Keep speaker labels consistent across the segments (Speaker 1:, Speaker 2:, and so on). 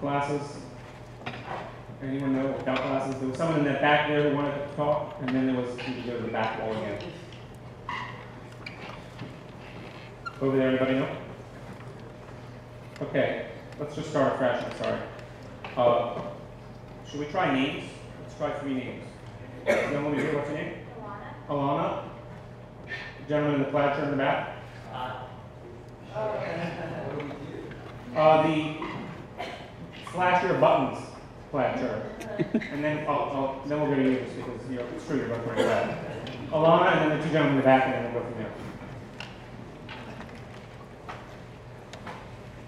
Speaker 1: glasses? Anyone know without glasses? There was someone in that back there who wanted to talk, and then there was, you could go to the back wall again. Over there, anybody know? Okay, let's just start afresh, I'm sorry. Should we try names? Let's try 3 names. Then let me hear, what's your name? Alana. Gentleman in the plaid shirt in the back. The flash your buttons plaid shirt. And then then we'll go to you because it's true, you're both wearing plaid. Alana, and then the 2 gentlemen in the back, and then we'll go from there.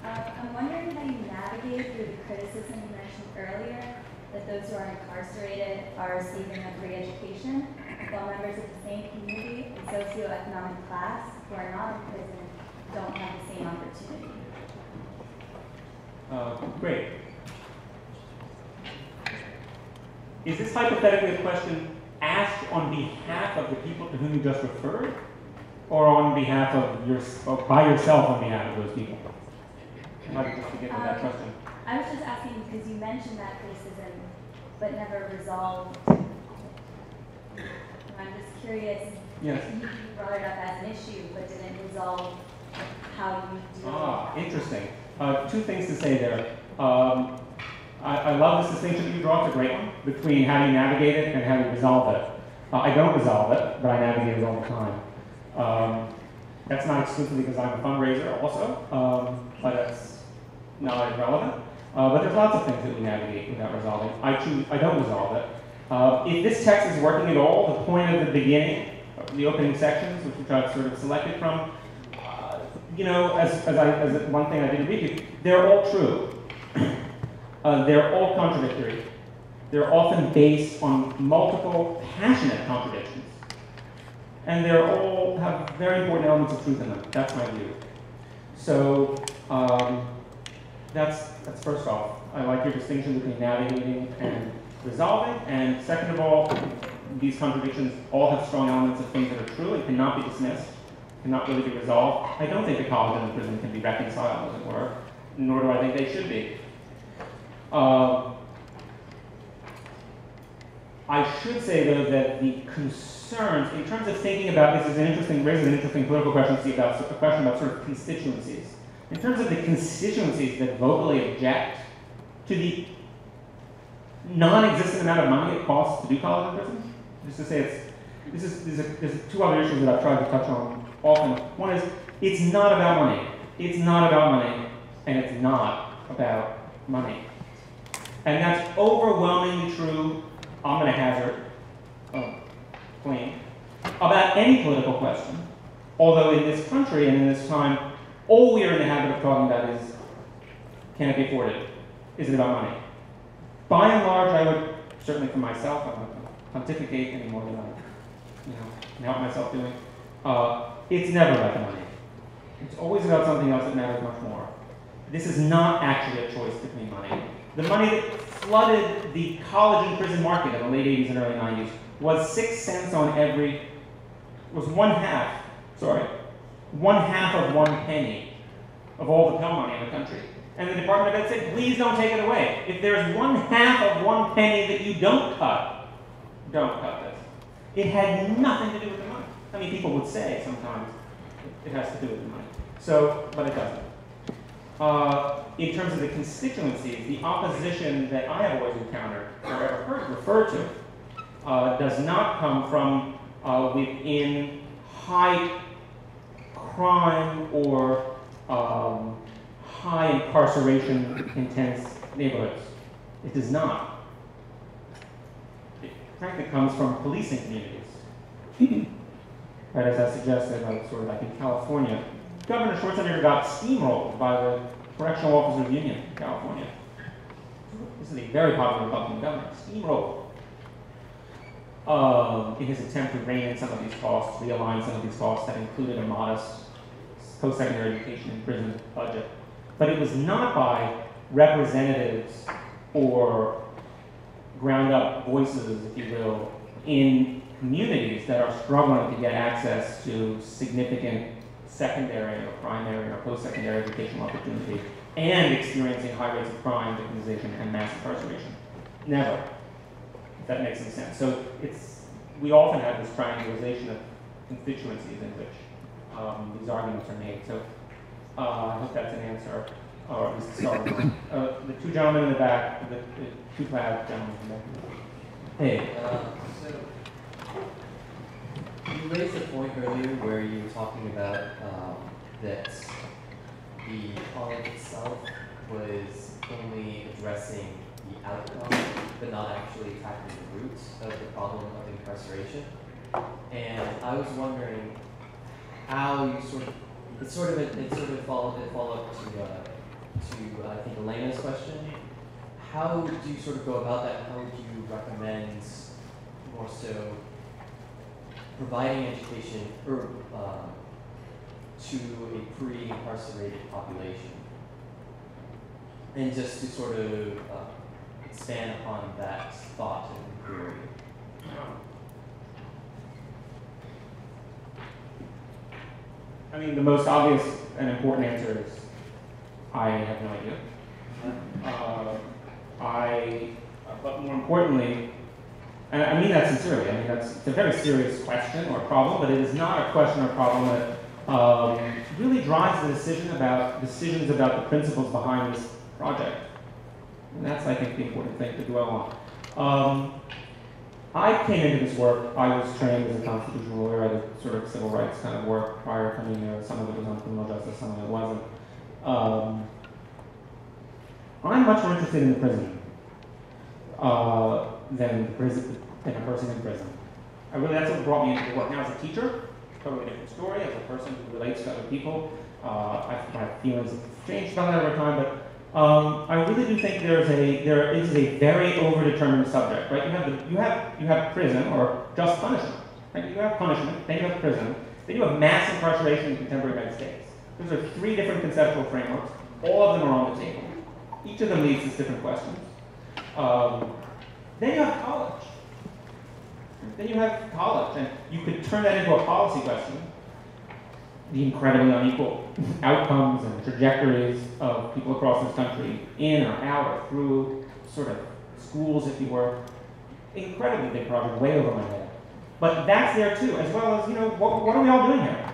Speaker 2: I'm wondering how you navigate through the criticism you mentioned earlier that those who are incarcerated are receiving a free education, while members of the same community and socioeconomic class who are not in prison don't have the same opportunity.
Speaker 1: Great. Is this hypothetically a question asked on behalf of the people to whom you just referred, or on behalf of or by yourself on behalf of those people? If I could just begin with that question.
Speaker 2: I was just asking because you mentioned that criticism, but never resolved. I'm just curious.
Speaker 1: Yes.
Speaker 2: You brought it up as an issue, but didn't resolve how you do it.
Speaker 1: Interesting. 2 things to say there. I love this distinction that you draw. It's a great one between how you navigate it and how you resolve it. I don't resolve it, but I navigate it all the time. That's not exclusively because I'm a fundraiser also, but that's not irrelevant. But there's lots of things that we navigate without resolving. I don't resolve it. If this text is working at all, the point of the beginning, the opening sections, which I've sort of selected from, you know, as one thing I didn't read you, they're all true. They're all contradictory. They're often based on multiple passionate contradictions. And they all have very important elements of truth in them. That's my view. So that's first off. I like your distinction between navigating and resolving. And second of all, these contradictions all have strong elements of things that are true and cannot be dismissed, cannot really be resolved. I don't think the college and the prison can be reconciled, as it were, nor do I think they should be. I should say, though, that the concerns, in terms of thinking about this, raises an interesting political question to see about a question about sort of constituencies. In terms of the constituencies that vocally object to the non-existent amount of money it costs to do college and prison, just to say there's 2 other issues that I've tried to touch on often. One is, it's not about money. It's not about money, and it's not about money. And that's overwhelmingly true, I'm going to hazard a claim, about any political question. Although in this country and in this time, all we are in the habit of talking about is, can it be afforded? Is it about money? By and large, I would, certainly for myself, I'm not going to pontificate any more than I can help myself doing. It's never about the money. It's always about something else that matters much more. This is not actually a choice between money. The money that flooded the college and prison market in the late 80s and early 90s was 6 cents on every, was 1/2 of 1 penny of all the Pell money in the country. And the Department of Ed said, please don't take it away. If there's 1/2 of 1 penny that you don't cut this. It had nothing to do with the money. I mean, people would say sometimes it has to do with the money. So, but it doesn't. In terms of the constituencies, the opposition that I have always encountered, or ever heard referred to, does not come from within high crime or high incarceration intense neighborhoods. It does not. It frankly comes from policing communities. Right, as I suggested, sort of like in California, Governor Schwarzenegger got steamrolled by the Correctional Officers Union in California. This is a very popular Republican governor, steamrolled. In his attempt to rein in some of these costs, realign some of these costs that included a modest post-secondary education and prison budget. But it was not by representatives or ground-up voices, if you will, in communities that are struggling to get access to significant secondary or primary or post-secondary educational opportunity. and experiencing high rates of crime, victimization, and mass incarceration. Never, if that makes any sense. So we often have this triangulation of constituencies in which these arguments are made. So I hope that's an answer, or at least a start. The two gentlemen in the back, the two clad gentlemen in the back. Hey.
Speaker 3: So you raised a point earlier where you were talking about that the college itself was only addressing the outcome, but not actually tackling the roots of the problem of incarceration. And I was wondering how you sort of follow up to I think Elena's question. How do you sort of go about that? How would you recommend more so providing education to a pre-incarcerated population? And just to sort of expand upon that thought and inquiry.
Speaker 1: I mean, the most obvious and important answer is I have no idea. But more importantly, and I mean that sincerely, I mean it's a very serious question or problem, but it is not a question or problem that really drives the decisions about the principles behind this project. And that's, I think, the important thing to dwell on. I came into this work, I was trained as a constitutional lawyer. I did sort of civil rights kind of work prior to coming here. Some of it was on criminal justice, some of it wasn't. I'm much more interested in the prison than a person in prison. That's what brought me into the work. Now, as a teacher, totally different story. As a person who relates to other people, my feelings have changed about that over time, but I really do think there is a very overdetermined subject, right? You have prison or just punishment. Right? You have punishment, then you have prison, then you have mass incarceration in contemporary United States. Those are three different conceptual frameworks. All of them are on the table. Each of them leads to different questions. Then you have college. And you could turn that into a policy question. The incredibly unequal outcomes and trajectories of people across this country, in or out or through sort of schools, if you were. Incredibly big project, way over my head. But that's there too, as well as, what are we all doing here?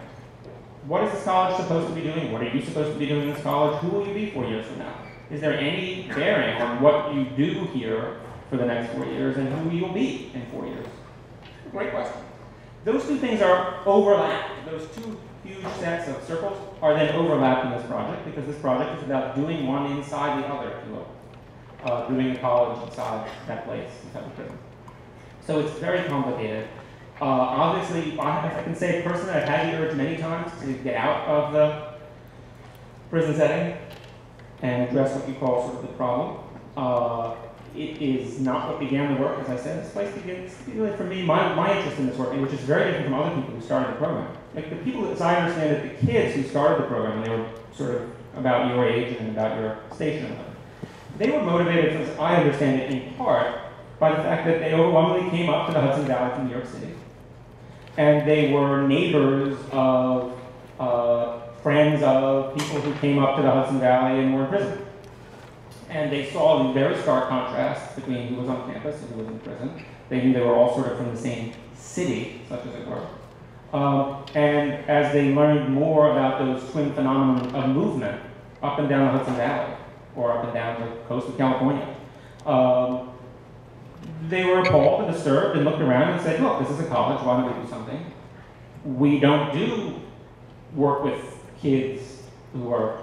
Speaker 1: What is this college supposed to be doing? What are you supposed to be doing in this college? Who will you be 4 years from now? Is there any bearing on what you do here for the next 4 years and who you'll be in 4 years? Great question. Those two things are overlapped. Those two huge sets of circles are then overlapped in this project, because this project is about doing one inside the other, if you will. Doing a college inside that place, inside the prison. So it's very complicated. Obviously, I can say personally, I've had the urge many times to get out of the prison setting and address what you call sort of the problem. It is not what began the work, as I said. This place begins, really, for me, my interest in this work, which is very different from other people who started the program. Like the people, as I understand it, the kids who started the program, they were sort of about your age and about your station, they were motivated, as I understand it, in part by the fact that they overwhelmingly came up to the Hudson Valley from New York City. And they were neighbors of, friends of people who came up to the Hudson Valley and were in prison. And they saw the very stark contrast between who was on campus and who was in prison. They knew they were all sort of from the same city, such as it were. And as they learned more about those twin phenomena of movement up and down the Hudson Valley, or up and down the coast of California, they were appalled and disturbed and looked around and said, look, this is a college, why don't we do something? We don't do work with kids who are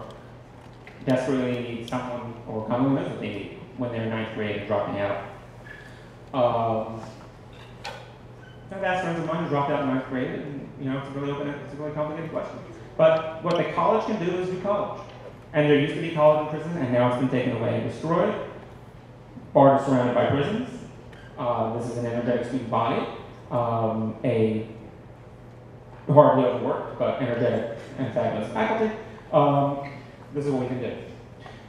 Speaker 1: desperately need someone or coming with what they need when they're in 9th grade and dropping out. I've asked friends of mine who dropped out in 9th grade, and it's a really complicated question. But what the college can do is do college. And there used to be college in prison, and now it's been taken away and destroyed. BART is surrounded by prisons. This is an energetic student body, a hardly overworked but energetic and fabulous faculty. This is what we can do.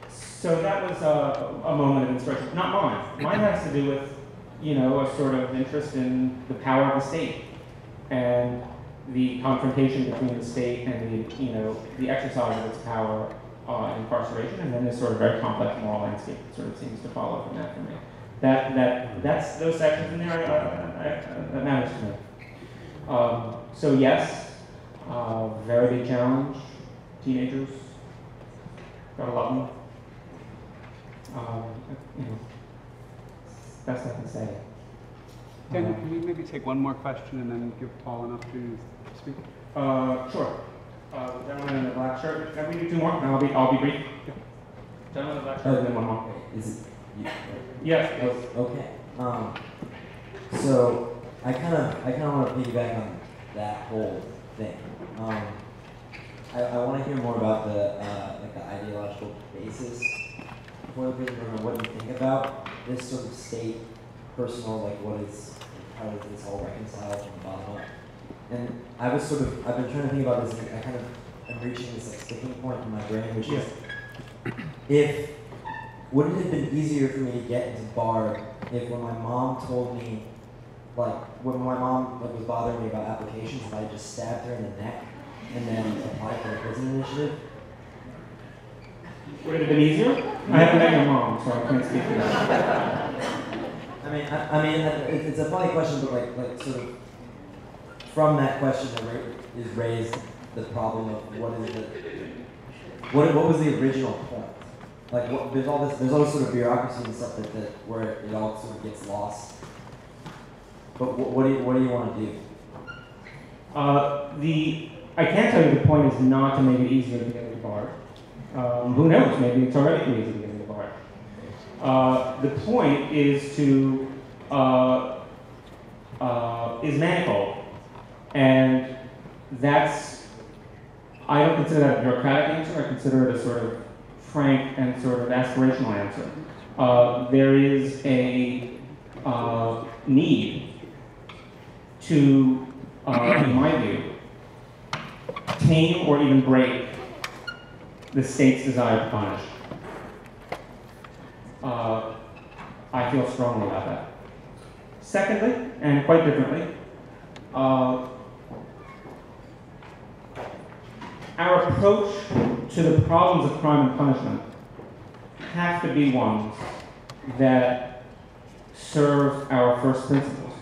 Speaker 1: So that was a moment of inspiration. Not mine. Mine has to do with, a sort of interest in the power of the state and the confrontation between the state and the exercise of its power incarceration, and then this sort of very complex moral landscape that sort of seems to follow from that for me. That's those sections in there that matters to me. So yes, very big challenge. Teenagers, gotta love them. Best I can say.
Speaker 4: Daniel, can we maybe take one more question and then give Paul an opportunity to speak?
Speaker 1: Sure. The gentleman in the black shirt. Can we do two more? And I'll be brief.
Speaker 4: Yeah.
Speaker 1: Gentleman in the black shirt, and then one more.
Speaker 5: Is it you?
Speaker 1: Yes.
Speaker 5: Okay. So I kind of want to piggyback on that whole thing. I want to hear more about the like the ideological basis for the prison program. What do you think about this sort of state, personal, like how does this all reconcile from the bottom up? And I've been trying to think about this, and I kind of am reaching this like sticking point in my brain, which is, would it have been easier for me to get into Bard if when my mom told me, like, when my mom was bothering me about applications, if I just stabbed her in the neck and then applied for the prison initiative?
Speaker 1: Would it have been easier? I haven't met your mom, so I can't speak to that.
Speaker 5: I mean, it's a funny question, but like sort of from that question is raised the problem of what was the original point? Like, there's all this sort of bureaucracy and stuff that where it all sort of gets lost. But what do you want to do?
Speaker 1: I can tell you the point is not to make it easier to get into Bard. Who knows? Maybe it's already too easy to get into Bard. The point is to is manifold, and I don't consider that a bureaucratic answer. I consider it a sort of frank and sort of aspirational answer. There is a need to, in my view, tame or even break the state's desire to punish. I feel strongly about that. Secondly, and quite differently, our approach to the problems of crime and punishment have to be ones that serve our first principles.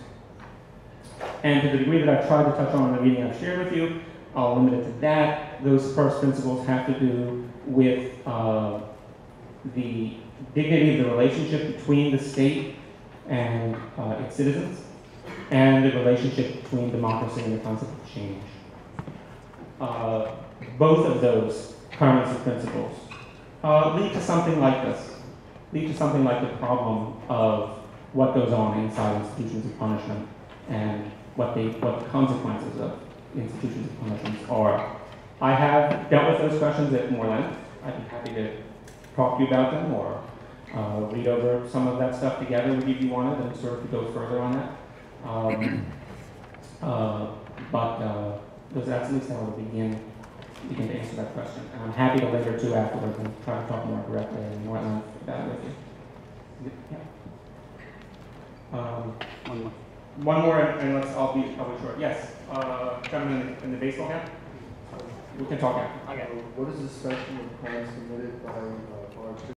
Speaker 1: And to the degree that I've tried to touch on in the reading I've shared with you, I'll limit it to that. Those first principles have to do with the dignity of the relationship between the state and its citizens, and the relationship between democracy and the concept of change. Both of those currents of principles lead to something like this, lead to something like the problem of what goes on inside institutions of punishment and what the consequences of institutions of punishment are. I have dealt with those questions at more length. I'd be happy to talk to you about them or read over some of that stuff together with you if you wanted and sort of go further on that. That's at least how I would begin to answer that question. And I'm happy to later too afterwards and try to talk more directly and more at length about it with you. Yeah. One more, and I'll be short. Yes, gentleman in the baseball cap. We can talk after.
Speaker 6: What is the spectrum of crimes committed by Bartscherer?